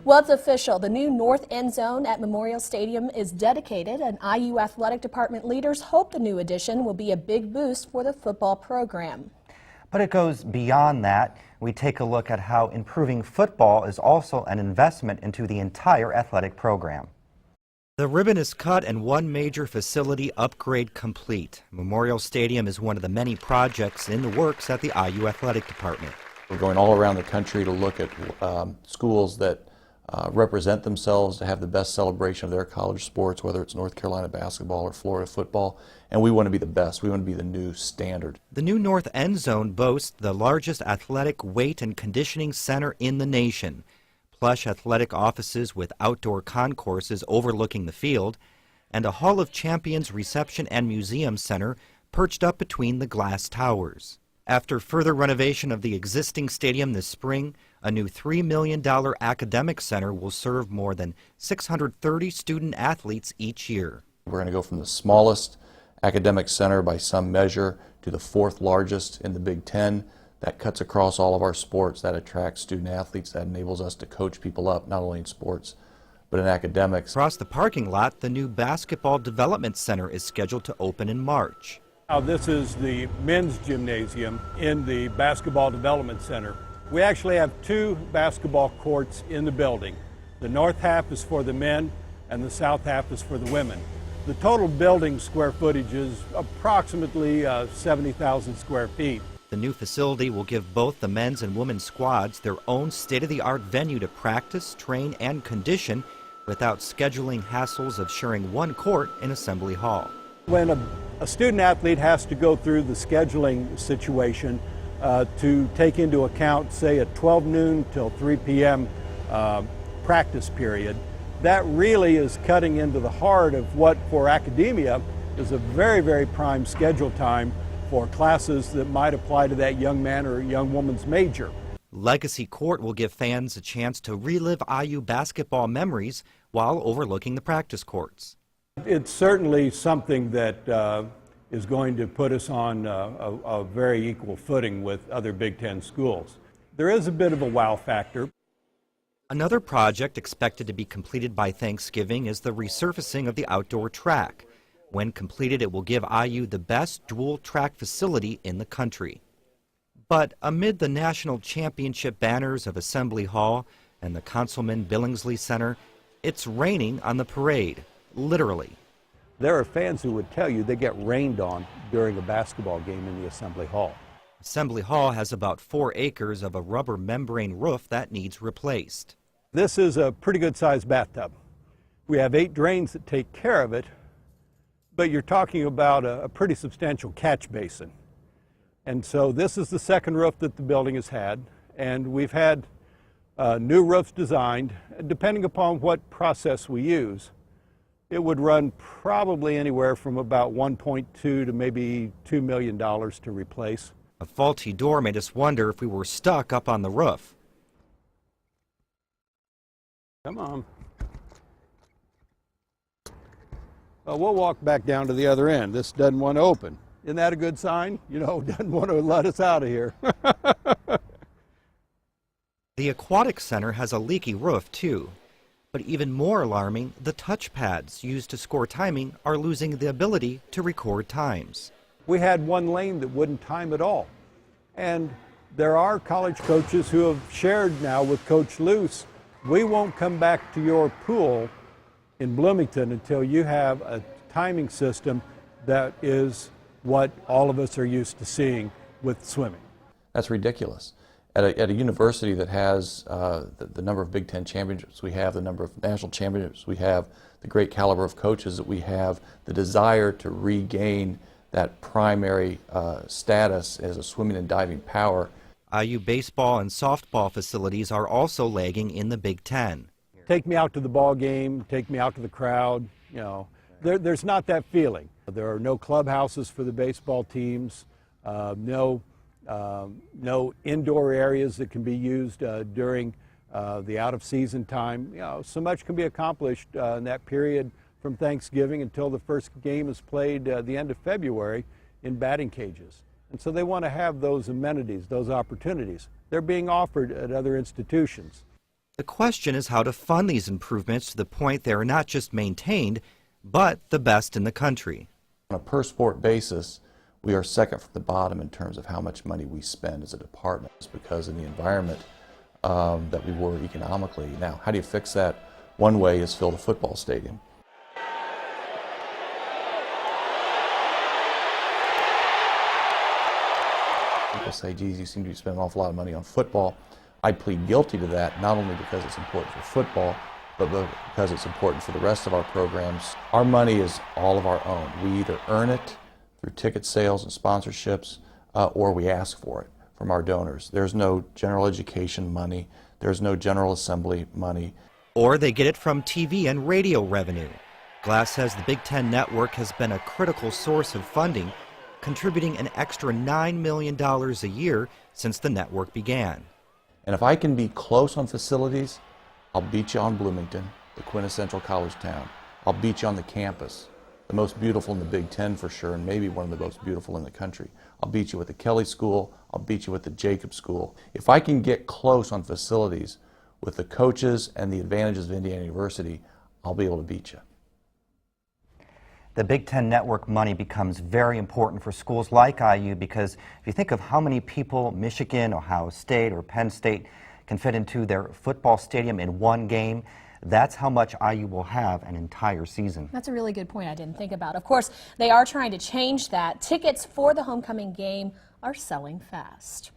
Well, it's official. The new north end zone at Memorial Stadium is dedicated, and IU athletic department leaders hope the new addition will be a big boost for the football program. But it goes beyond that. We take a look at how improving football is also an investment into the entire athletic program. The ribbon is cut and one major facility upgrade complete. Memorial Stadium is one of the many projects in the works at the IU Athletic Department. We're going all around the country to look at schools that represent themselves to have the best celebration of their college sports, whether it's North Carolina basketball or Florida football, and we want to be the best. We want to be the new standard. The new North End Zone boasts the largest athletic weight and conditioning center in the nation. Plush athletic offices with outdoor concourses overlooking the field, and a Hall of Champions reception and museum center perched up between the glass towers. After further renovation of the existing stadium this spring, a new $3 million academic center will serve more than 630 student athletes each year. We're going to go from the smallest academic center by some measure to the fourth largest in the Big Ten. That cuts across all of our sports. That attracts student athletes. That enables us to coach people up, not only in sports, but in academics. Across the parking lot, the new basketball development center is scheduled to open in March. Now, this is the men's gymnasium in the basketball development center. We actually have two basketball courts in the building. The north half is for the men and the south half is for the women. The total building square footage is approximately 70,000 square feet. The new facility will give both the men's and women's squads their own state-of-the-art venue to practice, train, and condition without scheduling hassles of sharing one court in Assembly Hall. When a student athlete has to go through the scheduling situation to take into account, say, a 12 noon till 3 p.m. Practice period, that really is cutting into the heart of what for academia is a very, very prime schedule time for classes that might apply to that young man or young woman's major. Legacy Court will give fans a chance to relive IU basketball memories while overlooking the practice courts. It's certainly something that is going to put us on a very equal footing with other Big Ten schools. There is a bit of a wow factor. Another project expected to be completed by Thanksgiving is the resurfacing of the outdoor track. When completed, it will give IU the best dual track facility in the country. But amid the national championship banners of Assembly Hall and the Councilman Billingsley Center, it's raining on the parade, literally. There are fans who would tell you they get rained on during a basketball game in the Assembly Hall. Assembly Hall has about 4 acres of a rubber membrane roof that needs replaced. This is a pretty good sized bathtub. We have 8 drains that take care of it, but you're talking about a pretty substantial catch basin. And so this is the second roof that the building has had, and we've had new roofs designed. Depending upon what process we use, it would run probably anywhere from about $1.2 to maybe $2 million to replace. A faulty door made us wonder if we were stuck up on the roof. Come on. We'll walk back down to the other end. This doesn't want to open. Isn't that a good sign? You know, doesn't want to let us out of here. The Aquatic Center has a leaky roof, too. But even more alarming, the touchpads used to score timing are losing the ability to record times. We had one lane that wouldn't time at all. And there are college coaches who have shared now with Coach Luce, we won't come back to your pool in Bloomington until you have a timing system that is what all of us are used to seeing with swimming. That's ridiculous. At a university that has the number of Big Ten championships we have, the number of national championships we have, the great caliber of coaches that we have, the desire to regain that primary status as a swimming and diving power. IU baseball and softball facilities are also lagging in the Big Ten. Take me out to the ball game, take me out to the crowd, you know. There's not that feeling. There are no clubhouses for the baseball teams, no indoor areas that can be used during the out-of-season time. You know, so much can be accomplished in that period from Thanksgiving until the first game is played the end of February in batting cages. And so they want to have those amenities, those opportunities. They're being offered at other institutions. The question is how to fund these improvements to the point they are not just maintained, but the best in the country. On a per sport basis, we are second from the bottom in terms of how much money we spend as a department. It's because of the environment that we were economically. Now, how do you fix that? One way is fill the football stadium. People say, geez, you seem to be spending an awful lot of money on football. I plead guilty to that, not only because it's important for football, but because it's important for the rest of our programs. Our money is all of our own. We either earn it through ticket sales and sponsorships, or we ask for it from our donors. There's no general education money. There's no General Assembly money. Or they get it from TV and radio revenue. Glass says the Big Ten Network has been a critical source of funding, contributing an extra $9 million a year since the network began. And if I can be close on facilities, I'll beat you on Bloomington, the quintessential college town. I'll beat you on the campus, the most beautiful in the Big Ten for sure, and maybe one of the most beautiful in the country. I'll beat you with the Kelly School. I'll beat you with the Jacob School. If I can get close on facilities with the coaches and the advantages of Indiana University, I'll be able to beat you. The Big Ten Network money becomes very important for schools like IU because if you think of how many people Michigan, Ohio State, or Penn State can fit into their football stadium in one game, that's how much IU will have an entire season. That's a really good point I didn't think about. Of course, they are trying to change that. Tickets for the homecoming game are selling fast.